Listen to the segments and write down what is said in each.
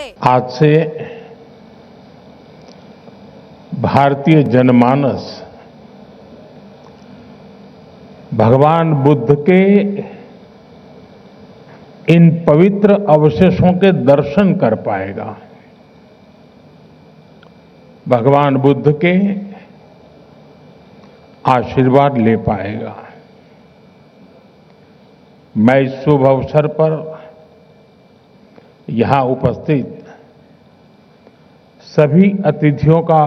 आज से भारतीय जनमानस भगवान बुद्ध के इन पवित्र अवशेषों के दर्शन कर पाएगा। भगवान बुद्ध के आशीर्वाद ले पाएगा। मैं इस शुभ अवसर पर यहां उपस्थित सभी अतिथियों का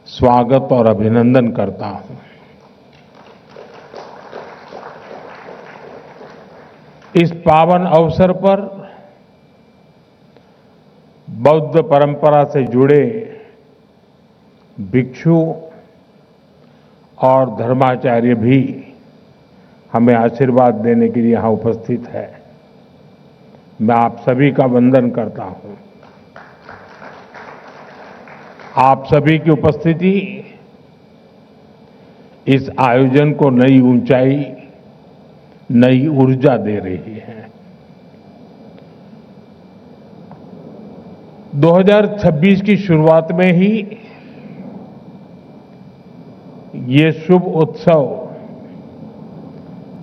स्वागत और अभिनंदन करता हूं। इस पावन अवसर पर बौद्ध परंपरा से जुड़े भिक्षु और धर्माचार्य भी हमें आशीर्वाद देने के लिए यहां उपस्थित है। मैं आप सभी का वंदन करता हूं। आप सभी की उपस्थिति इस आयोजन को नई ऊंचाई, नई ऊर्जा दे रही है। 2026 की शुरुआत में ही ये शुभ उत्सव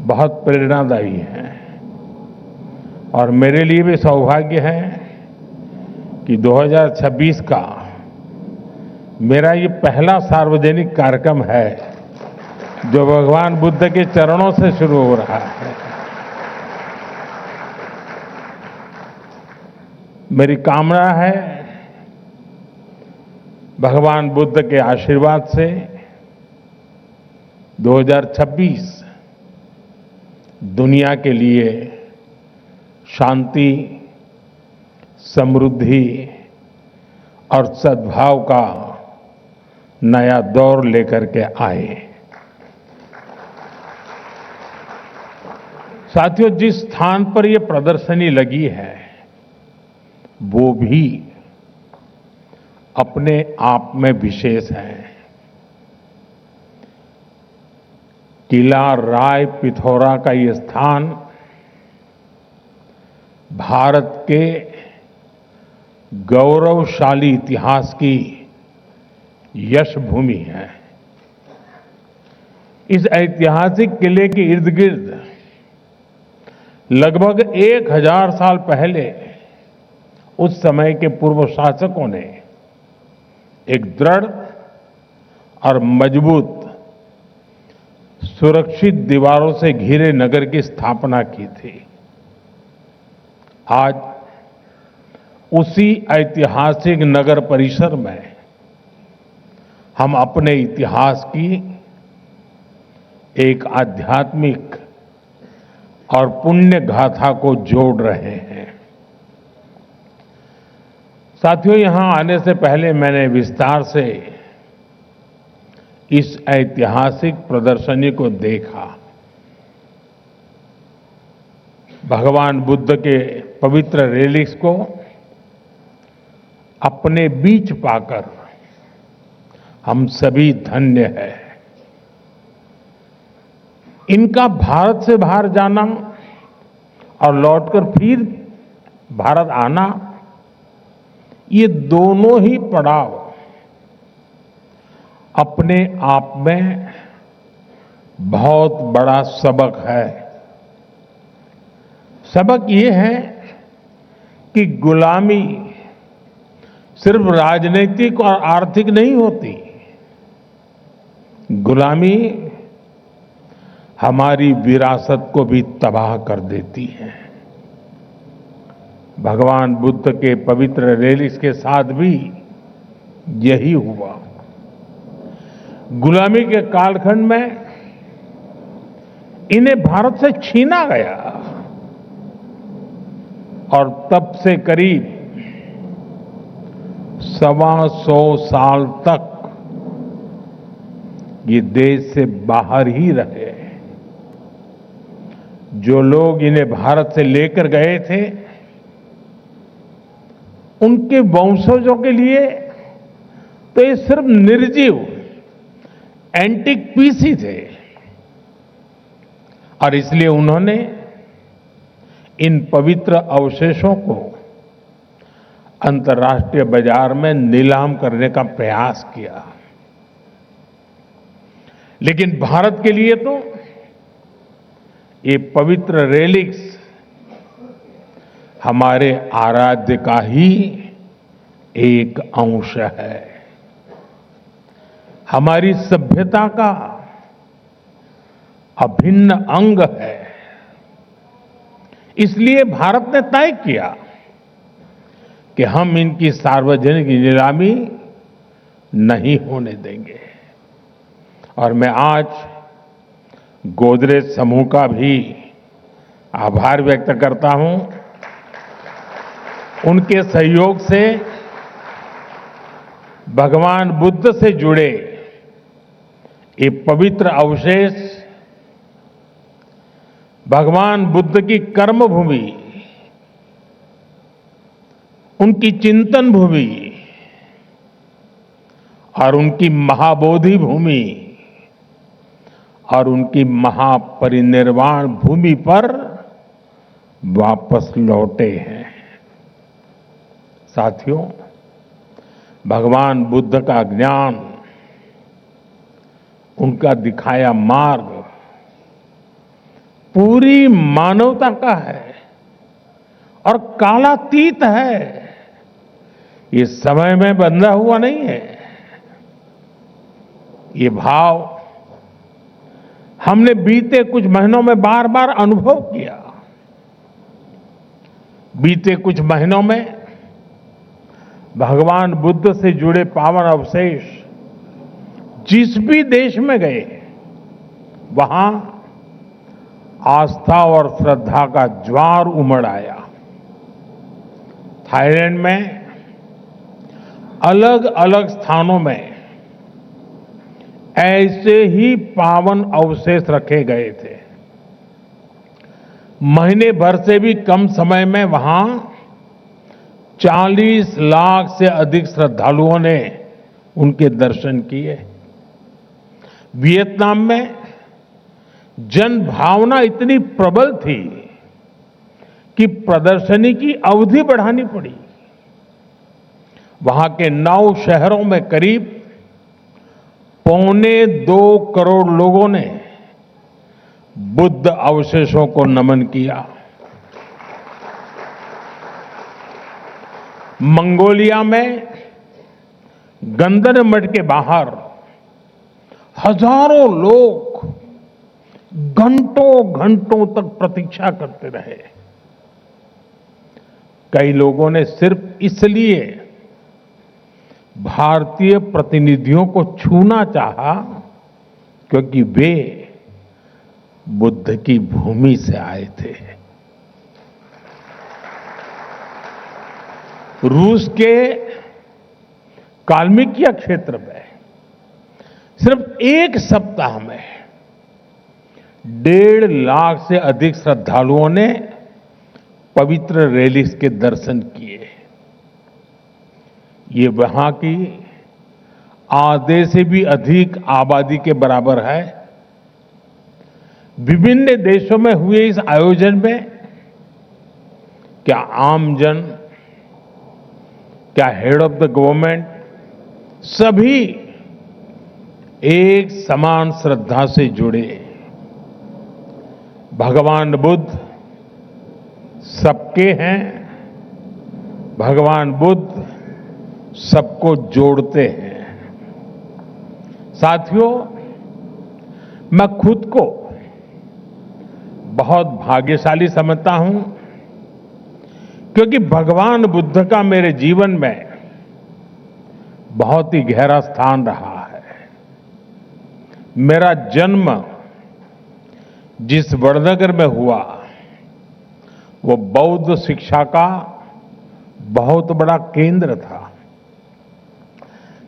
बहुत प्रेरणादायी है और मेरे लिए भी सौभाग्य है कि 2026 का मेरा ये पहला सार्वजनिक कार्यक्रम है जो भगवान बुद्ध के चरणों से शुरू हो रहा है। मेरी कामना है भगवान बुद्ध के आशीर्वाद से 2026 दुनिया के लिए शांति, समृद्धि और सद्भाव का नया दौर लेकर के आए। साथियों, जिस स्थान पर यह प्रदर्शनी लगी है वो भी अपने आप में विशेष है। किला राय पिथौरा का ये स्थान भारत के गौरवशाली इतिहास की यश भूमि है। इस ऐतिहासिक किले के इर्द गिर्द लगभग 1000 साल पहले उस समय के पूर्व शासकों ने एक दृढ़ और मजबूत सुरक्षित दीवारों से घिरे नगर की स्थापना की थी। आज उसी ऐतिहासिक नगर परिसर में हम अपने इतिहास की एक आध्यात्मिक और पुण्य गाथा को जोड़ रहे हैं। साथियों, यहां आने से पहले मैंने विस्तार से इस ऐतिहासिक प्रदर्शनी को देखा। भगवान बुद्ध के पवित्र रेलिक्स को अपने बीच पाकर हम सभी धन्य हैं। इनका भारत से बाहर जाना और लौटकर फिर भारत आना, ये दोनों ही पड़ाव अपने आप में बहुत बड़ा सबक है। सबक ये है कि गुलामी सिर्फ राजनीतिक और आर्थिक नहीं होती। गुलामी हमारी विरासत को भी तबाह कर देती है। भगवान बुद्ध के पवित्र रेलिक्स के साथ भी यही हुआ। गुलामी के कालखंड में इन्हें भारत से छीना गया और तब से करीब 125 साल तक ये देश से बाहर ही रहे। जो लोग इन्हें भारत से लेकर गए थे उनके वंशजों के लिए तो ये सिर्फ निर्जीव एंटिक पीस ही थे और इसलिए उन्होंने इन पवित्र अवशेषों को अंतर्राष्ट्रीय बाजार में नीलाम करने का प्रयास किया। लेकिन भारत के लिए तो ये पवित्र रेलिक्स हमारे आराध्य का ही एक अंश है, हमारी सभ्यता का अभिन्न अंग है। इसलिए भारत ने तय किया कि हम इनकी सार्वजनिक नीलामी नहीं होने देंगे। और मैं आज गोदरेज समूह का भी आभार व्यक्त करता हूं। उनके सहयोग से भगवान बुद्ध से जुड़े ये पवित्र अवशेष भगवान बुद्ध की कर्म भूमि, उनकी चिंतन भूमि और उनकी महाबोधि भूमि और उनकी महापरिनिर्वाण भूमि पर वापस लौटे हैं। साथियों, भगवान बुद्ध का ज्ञान, उनका दिखाया मार्ग पूरी मानवता का है और कालातीत है। ये समय में बंधा हुआ नहीं है। ये भाव हमने बीते कुछ महीनों में बार बार अनुभव किया। बीते कुछ महीनों में भगवान बुद्ध से जुड़े पावन अवशेष जिस भी देश में गए, वहां आस्था और श्रद्धा का ज्वार उमड़ आया। थाईलैंड में अलग अलग स्थानों में ऐसे ही पावन अवशेष रखे गए थे। महीने भर से भी कम समय में वहां 40 लाख से अधिक श्रद्धालुओं ने उनके दर्शन किए। वियतनाम में जन भावना इतनी प्रबल थी कि प्रदर्शनी की अवधि बढ़ानी पड़ी। वहां के 9 शहरों में करीब 2.25 करोड़ लोगों ने बुद्ध अवशेषों को नमन किया। मंगोलिया में गंदर मठ के बाहर हजारों लोग घंटों घंटों तक प्रतीक्षा करते रहे। कई लोगों ने सिर्फ इसलिए भारतीय प्रतिनिधियों को छूना चाहा क्योंकि वे बुद्ध की भूमि से आए थे। रूस के काल्मिकिया क्षेत्र में सिर्फ एक सप्ताह में 1.5 लाख से अधिक श्रद्धालुओं ने पवित्र रेलिक्स के दर्शन किए। ये वहां की आधे से भी अधिक आबादी के बराबर है। विभिन्न देशों में हुए इस आयोजन में क्या आमजन, क्या हेड ऑफ द गवर्नमेंट, सभी एक समान श्रद्धा से जुड़े। भगवान बुद्ध सबके हैं। भगवान बुद्ध सबको जोड़ते हैं। साथियों, मैं खुद को बहुत भाग्यशाली समझता हूं क्योंकि भगवान बुद्ध का मेरे जीवन में बहुत ही गहरा स्थान रहा है। मेरा जन्म जिस वडनगर में हुआ वो बौद्ध शिक्षा का बहुत बड़ा केंद्र था।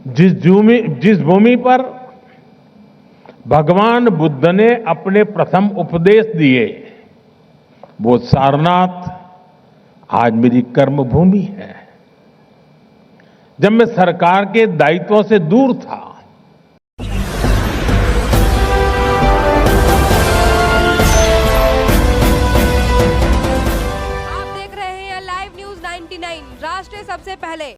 जिस भूमि पर भगवान बुद्ध ने अपने प्रथम उपदेश दिए, वो सारनाथ आज मेरी कर्मभूमि है। जब मैं सरकार के दायित्वों से दूर था, आप देख रहे हैं लाइव न्यूज 99 राष्ट्र सबसे पहले।